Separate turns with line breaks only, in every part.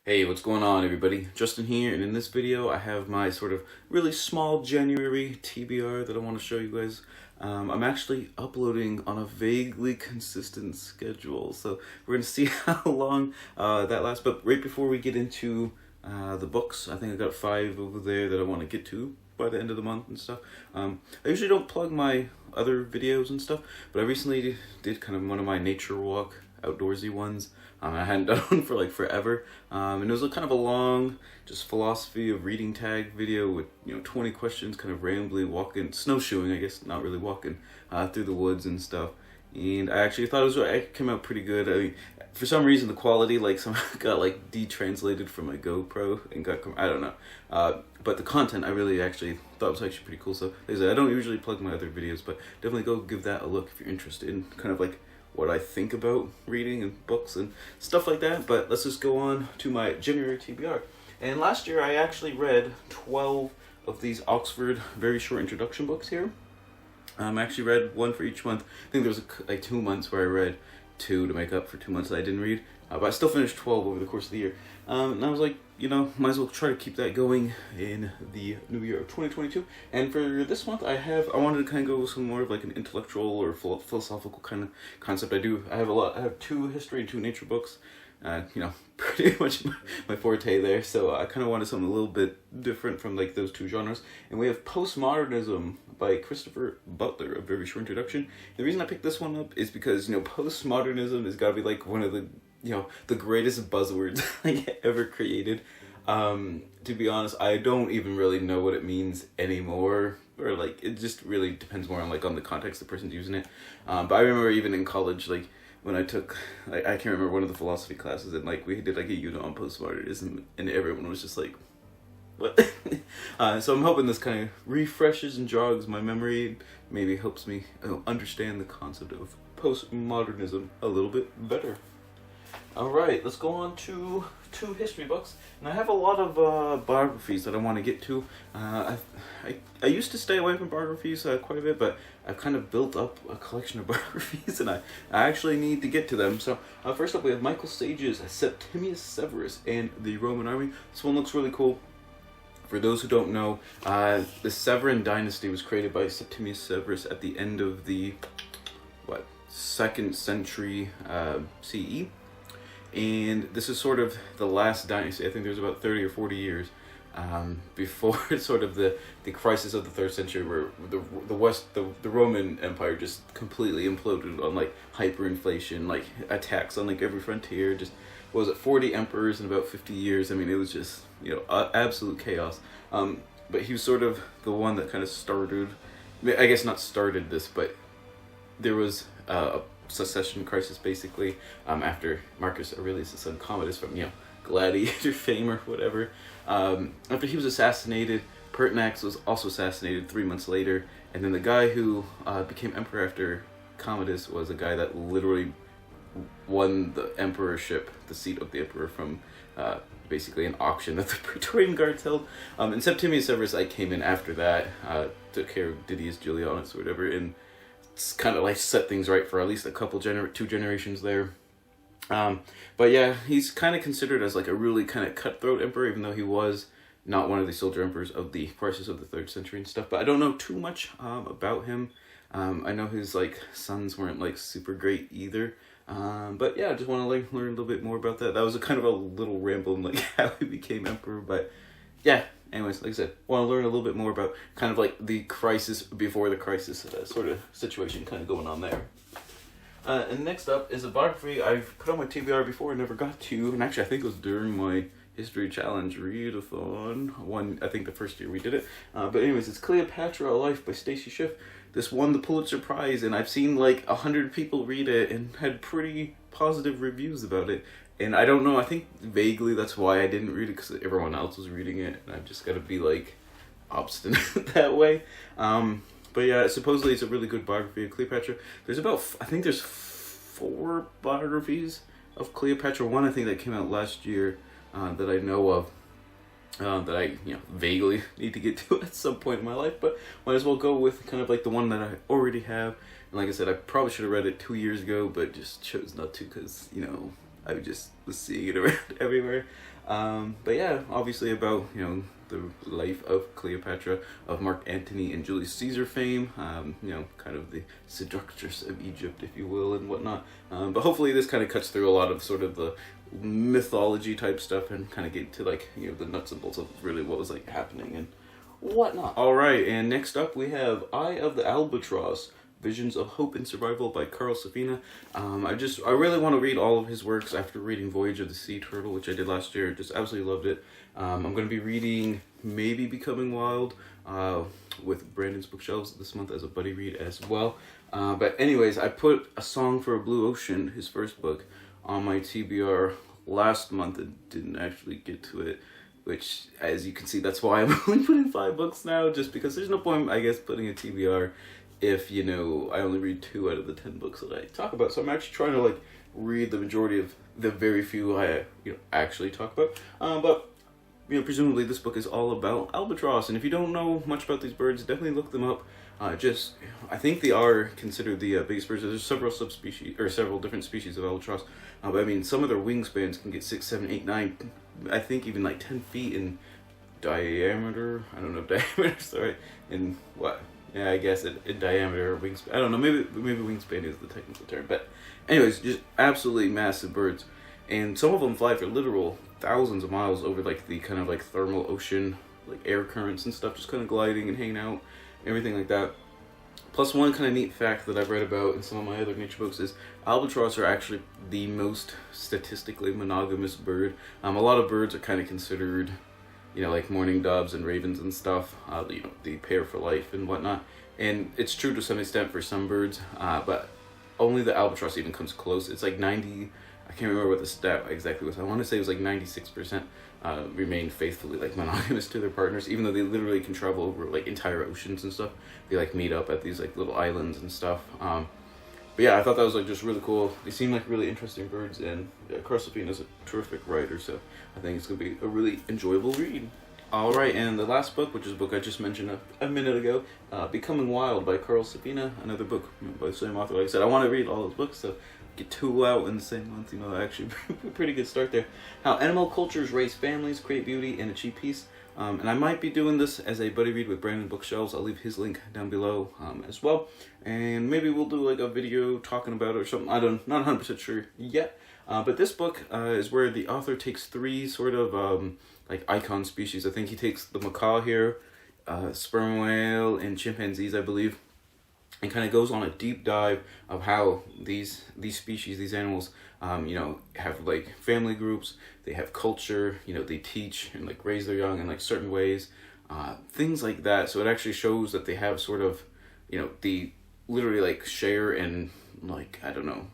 Hey, what's going on everybody? Justin here, and in this video I have my sort of really small January TBR that I want to show you guys. I'm actually uploading on a vaguely consistent schedule, so we're going to see how long that lasts. But right before we get into the books, I think I got 5 over there that I want to get to by the end of the month and stuff. I usually don't plug my other videos and stuff, but I recently did kind of one of my nature walk outdoorsy ones. I hadn't done one for like forever, and it was kind of a long, just philosophy of reading tag video with 20 questions, kind of rambly walking, snowshoeing, I guess, not really walking, through the woods and stuff. And I actually thought it came out pretty good. I mean, for some reason the quality somehow got detranslated from my GoPro and I don't know. But the content I really actually thought was actually pretty cool. So like I said, I don't usually plug my other videos, but definitely go give that a look if you're interested in kind of what I think about reading and books and stuff like that. But let's just go on to my January TBR. And last year I actually read 12 of these Oxford very short introduction books here. I actually read one for each month. I think there was like 2 months where I read 2 to make up for 2 months that I didn't read. But I still finished 12 over the course of the year. And I was like, might as well try to keep that going in the new year of 2022. And for this month, I wanted to kind of go with some more of like an intellectual or philosophical kind of concept. I have 2 history and 2 nature books. Pretty much my forte there. So I kind of wanted something a little bit different from those 2 genres. And we have Postmodernism by Christopher Butler, a very short introduction. The reason I picked this one up is because, postmodernism has got to be one of the the greatest buzzwords ever created. To be honest, I don't even really know what it means anymore, or it just really depends more on the context the person's using it. But I remember even in college, when I took, I can't remember one of the philosophy classes, and we did a unit on postmodernism, and everyone was just like, what? So I'm hoping this kind of refreshes and jogs my memory, maybe helps me understand the concept of postmodernism a little bit better. Alright, let's go on to 2 history books. And I have a lot of biographies that I want to get to. I used to stay away from biographies quite a bit, but I've kind of built up a collection of biographies, and I actually need to get to them. So first up we have Michael Sage's Septimius Severus and the Roman Army. This one looks really cool. For those who don't know, the Severan dynasty was created by Septimius Severus at the end of the 2nd century CE. And this is sort of the last dynasty. I think there's about 30 or 40 years before sort of the crisis of the 3rd century, where the Roman Empire just completely imploded on hyperinflation, attacks on every frontier. Just, what was it, 40 emperors in about 50 years. I mean, it was just absolute chaos. But he was sort of the one that kind of started, I guess not started this, but there was a succession crisis basically after Marcus Aurelius' son Commodus, from gladiator fame or whatever. After he was assassinated, Pertinax was also assassinated 3 months later, and then the guy who became emperor after Commodus was a guy that literally won the emperorship, the seat of the emperor, from basically an auction that the Praetorian Guards held. And Septimius Severus came in after that, took care of Didius Julianus or whatever, and it's kind of set things right for at least a couple 2 generations there. But yeah, he's kind of considered as a really kind of cutthroat emperor, even though he was not one of the soldier emperors of the crisis of the 3rd century and stuff. But I don't know too much about him. I know his sons weren't super great either. But yeah, I just want to learn a little bit more about that. That was a kind of a little ramble in how he became emperor. But yeah, anyways, like I said, want to learn a little bit more about kind of the crisis before the crisis sort of situation kind of going on there. And next up is a biography I've put on my TBR before and never got to, and actually I think it was during my History Challenge readathon one, I think the first year we did it. But anyways, it's Cleopatra: A Life by Stacy Schiff. This won the Pulitzer Prize, and I've seen 100 people read it and had pretty positive reviews about it. And I don't know, I think vaguely that's why I didn't read it, because everyone else was reading it, and I've just got to be obstinate that way. But yeah, supposedly it's a really good biography of Cleopatra. There's I think there's 4 biographies of Cleopatra. One I think that came out last year that I know of, that I vaguely need to get to at some point in my life, but might as well go with kind of the one that I already have. And like I said, I probably should have read it 2 years ago, but just chose not to because I just was seeing it around everywhere. But yeah, obviously about, you know, the life of Cleopatra, of Mark Antony and Julius Caesar fame, you know, kind of the seductress of Egypt, if you will, and whatnot. But hopefully this kind of cuts through a lot of sort of the mythology type stuff and kind of get to, like, you know, the nuts and bolts of really what was, like, happening and whatnot. Alright, and next up we have Eye of the Albatross, Visions of Hope and Survival by Carl Safina. I really want to read all of his works after reading Voyage of the Sea Turtle, which I did last year. Just absolutely loved it. I'm going to be reading maybe Becoming Wild with Brandon's Bookshelves this month as a buddy read as well. But anyways, I put A Song for a Blue Ocean, his first book, on my TBR last month and didn't actually get to it. Which, as you can see, that's why I'm only putting 5 books now, just because there's no point, I guess, putting a TBR if, you know, I only read 2 out of the 10 books that I talk about. So I'm actually trying to, like, read the majority of the very few I, you know, actually talk about. But, you know, presumably this book is all about albatross. And if you don't know much about these birds, definitely look them up. I think they are considered the biggest birds. There's several subspecies, or several different species of albatross. But I mean, some of their wingspans can get 6, 7, 8, 9, I think even like 10 feet in diameter. I don't know if diameter is right. In what? Yeah, I guess in diameter or wingspan. I don't know. Maybe wingspan is the technical term. But anyways, just absolutely massive birds. And some of them fly for literal thousands of miles over like the kind of like thermal ocean, like air currents and stuff, just kind of gliding and hanging out, everything like that. Plus, one kind of neat fact that I've read about in some of my other nature books is albatross are actually the most statistically monogamous bird. A lot of birds are kind of considered, you know, like mourning doves and ravens and stuff, you know, the pair for life and whatnot. And it's true to some extent for some birds, but only the albatross even comes close. It's like 90, I can't remember what the stat exactly was. I want to say it was like 96% remain faithfully like monogamous to their partners, even though they literally can travel over like entire oceans and stuff. They like meet up at these like little islands and stuff. But yeah, I thought that was like just really cool. They seem like really interesting birds, and Carl Safina is a terrific writer, so I think it's gonna be a really enjoyable read. Alright, and the last book, which is a book I just mentioned a minute ago, Becoming Wild by Carl Safina, another book by the same author. Like I said, I want to read all those books, so get 2 out in the same month, you know, actually a pretty good start there. How Animal Cultures Raise Families, Create Beauty, and Achieve Peace. And I might be doing this as a buddy read with Brandon Bookshelves. I'll leave his link down below as well. And maybe we'll do like a video talking about it or something. Not 100% sure yet. But this book is where the author takes 3 sort of like icon species. I think he takes the macaw here, sperm whale, and chimpanzees, I believe, and kind of goes on a deep dive of how these species, these animals, you know, have like family groups, they have culture, you know, they teach and like raise their young in like certain ways, things like that. So it actually shows that they have sort of, you know, they literally like share and like, I don't know,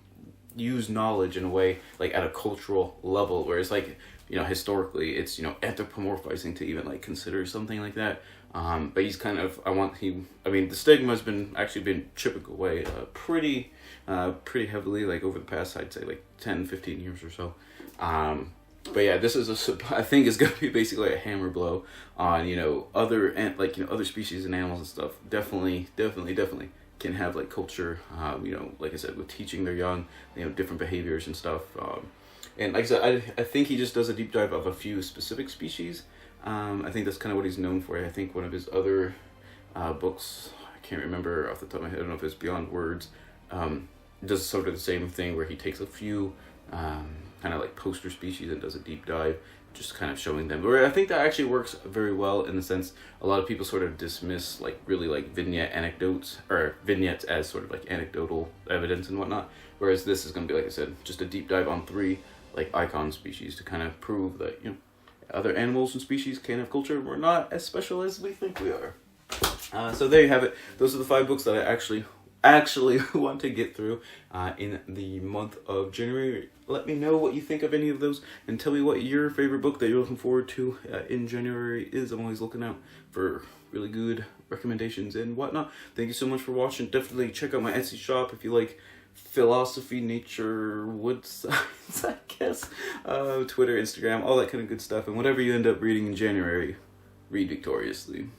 use knowledge in a way like at a cultural level, whereas like, you know, historically it's, you know, anthropomorphizing to even like consider something like that. But he's kind of, I mean, the stigma has been chipping away pretty heavily, like over the past, I'd say like 10, 15 years or so. But yeah, this is I think it's going to be basically a hammer blow on, you know, other species and animals and stuff. Definitely can have like culture, you know, like I said, with teaching their young, you know, different behaviors and stuff. And like I said, I think he just does a deep dive of a few specific species. I think that's kind of what he's known for. I think one of his other books, I can't remember off the top of my head, I don't know if it's Beyond Words, does sort of the same thing where he takes a few kind of like poster species and does a deep dive, just kind of showing them. But I think that actually works very well in the sense a lot of people sort of dismiss like really like vignettes as sort of like anecdotal evidence and whatnot. Whereas this is going to be, like I said, just a deep dive on 3 like icon species to kind of prove that, you know, other animals and species can have culture. We're not as special as we think we are. So there you have it. Those are the 5 books that I actually want to get through in the month of January. Let me know what you think of any of those, and tell me what your favorite book that you're looking forward to in January is. I'm always looking out for really good recommendations and whatnot. Thank you so much for watching. Definitely check out my Etsy shop if you like philosophy, nature, wood science, I guess, Twitter, Instagram, all that kind of good stuff. And whatever you end up reading in January, read victoriously.